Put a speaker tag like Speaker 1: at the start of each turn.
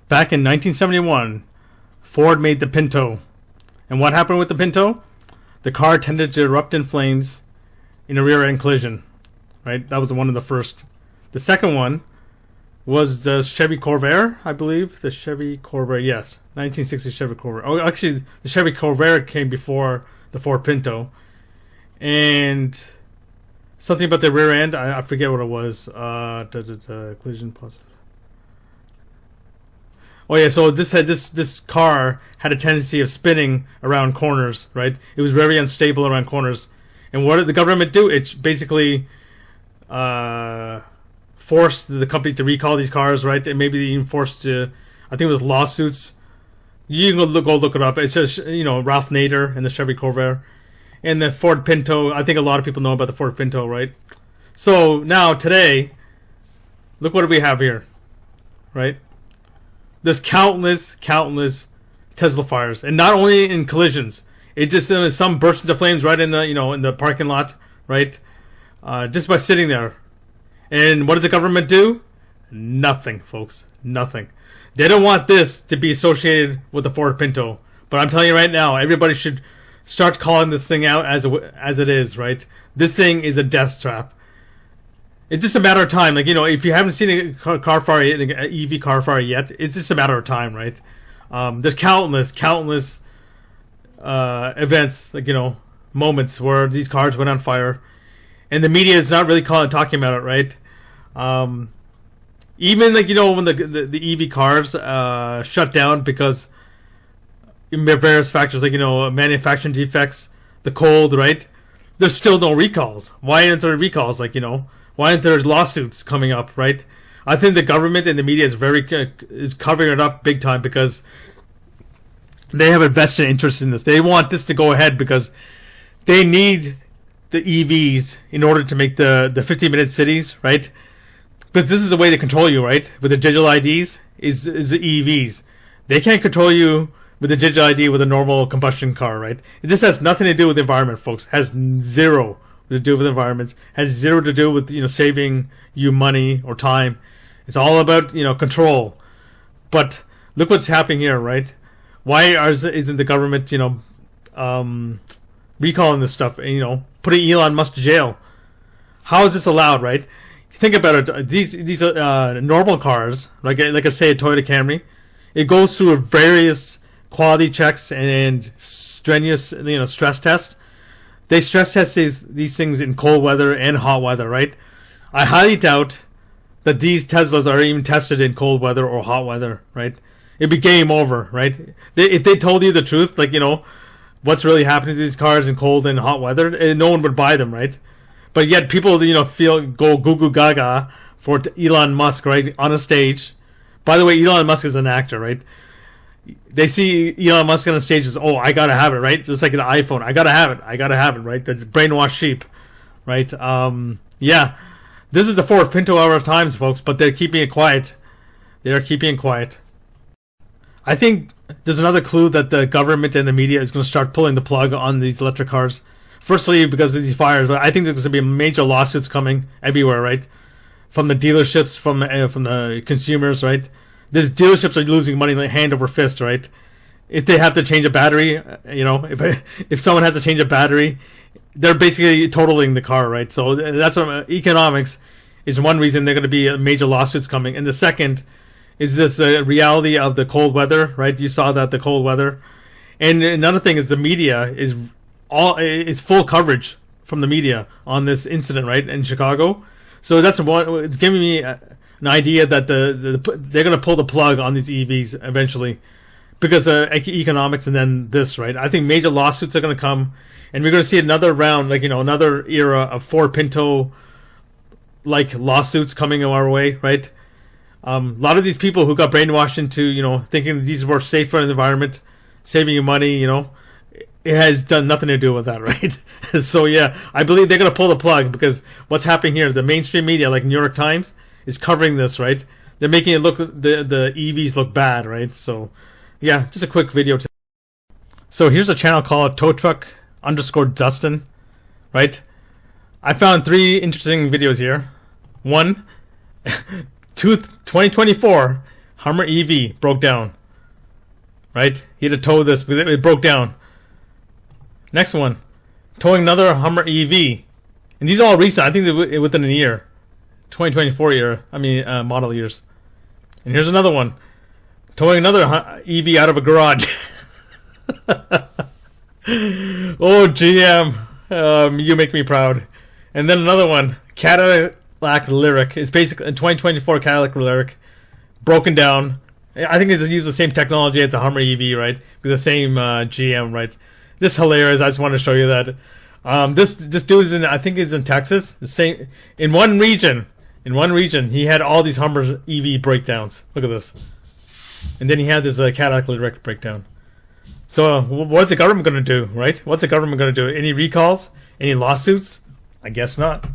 Speaker 1: Back in 1971, Ford made the Pinto. And what happened with the Pinto? The car tended to erupt in flames in a rear-end collision. Right? That was one of the first. The second one was the Chevy Corvair, I believe. The Chevy Corvair, yes. 1960 Chevy Corvair. Oh, actually, the Chevy Corvair came before the Ford Pinto. And something about the rear end, I forget what it was. Collision positive. Oh yeah, so this car had a tendency of spinning around corners, right? It was very unstable around corners. And what did the government do? It basically forced the company to recall these cars, right? And maybe even forced to, I think it was lawsuits. You can go look it up. It's just, Ralph Nader and the Chevy Corvair. And the Ford Pinto, I think a lot of people know about the Ford Pinto, right? So now, today, look what we have here, right? There's countless Tesla fires, and not only in collisions. It just some burst into flames right in the in the parking lot, right? Just by sitting there. And what does the government do? Nothing, folks. Nothing. They don't want this to be associated with the Ford Pinto. But I'm telling you right now, everybody should start calling this thing out as it is, right? This thing is a death trap. It's just a matter of time. Like, if you haven't seen a car fire, an EV car fire yet, it's just a matter of time, right? There's countless events, like, moments where these cars went on fire. And the media is not really talking about it, right? Even, like, when the EV cars shut down because various factors, like, manufacturing defects, the cold, right? There's still no recalls. Why aren't there recalls? Like, why aren't there lawsuits coming up, right? I think the government and the media is covering it up big time because they have a vested interest in this. They want this to go ahead because they need the EVs in order to make the 15-minute cities, right? Because this is the way they control you, right? With the digital IDs is the EVs. They can't control you with the digital ID with a normal combustion car, right? This has nothing to do with the environment, folks. It has zero to do with the environment. It has zero to do with saving you money or time. It's all about control. But look what's happening here, right? Why isn't the government recalling this stuff? Putting Elon Musk to jail? How is this allowed, right? Think about it. These normal cars, like I say, a Toyota Camry, it goes through various quality checks and strenuous stress tests. They stress test these things in cold weather and hot weather, right? I highly doubt that these Teslas are even tested in cold weather or hot weather, right? It'd be game over, right? If they told you the truth, like, what's really happening to these cars in cold and hot weather, no one would buy them, right? But yet people, go goo goo gaga for Elon Musk, right? On a stage. By the way, Elon Musk is an actor, right? They see Elon Musk on the stage as, I gotta have it, right? Just like an iPhone. I gotta have it, right? The brainwashed sheep, right? Yeah. This is the Ford Pinto hour of times, folks, but they're keeping it quiet. They're keeping it quiet. I think there's another clue that the government and the media is going to start pulling the plug on these electric cars. Firstly, because of these fires, but I think there's going to be major lawsuits coming everywhere, right? From the dealerships, from the consumers, right? The dealerships are losing money like hand over fist, right? If they have to change a battery, if someone has to change a battery, they're basically totaling the car, right? So that's what, economics is one reason they're going to be major lawsuits coming. And the second is this reality of the cold weather, right? You saw that, the cold weather. And another thing is the media is full coverage from the media on this incident, right, in Chicago. So that's one. It's giving me an idea that they're going to pull the plug on these EVs eventually because of economics and then this, right? I think major lawsuits are going to come, and we're going to see another round, like, another era of Ford Pinto like lawsuits coming our way, right? A lot of these people who got brainwashed into, thinking these were safe for the environment, saving you money, it has done nothing to do with that, right? So yeah, I believe they're going to pull the plug because what's happening here, the mainstream media, like New York Times, is covering this, right? They're making it look, the EVs look bad, right? So yeah, just a quick video. So here's a channel called Tow Truck _Dustin, right? I found 3 interesting videos here. One, 2024, Hummer EV broke down. Right? He had to tow this because it broke down. Next one. Towing another Hummer EV. And these are all recent. I think they're within a year. 2024 year. Model years. And here's another one. Towing another EV out of a garage. Oh, GM. You make me proud. And then another one. Cadillac Lyric. It's basically a 2024 Cadillac Lyric. Broken down. I think they just use the same technology as a Hummer EV, right? With the same GM, right? This is hilarious. I just want to show you that. This dude is I think he's in Texas. The same in one region. In one region, he had all these Hummer EV breakdowns. Look at this. And then he had this Cadillac Lyric breakdown. So what's the government going to do, right? What's the government going to do? Any recalls? Any lawsuits? I guess not.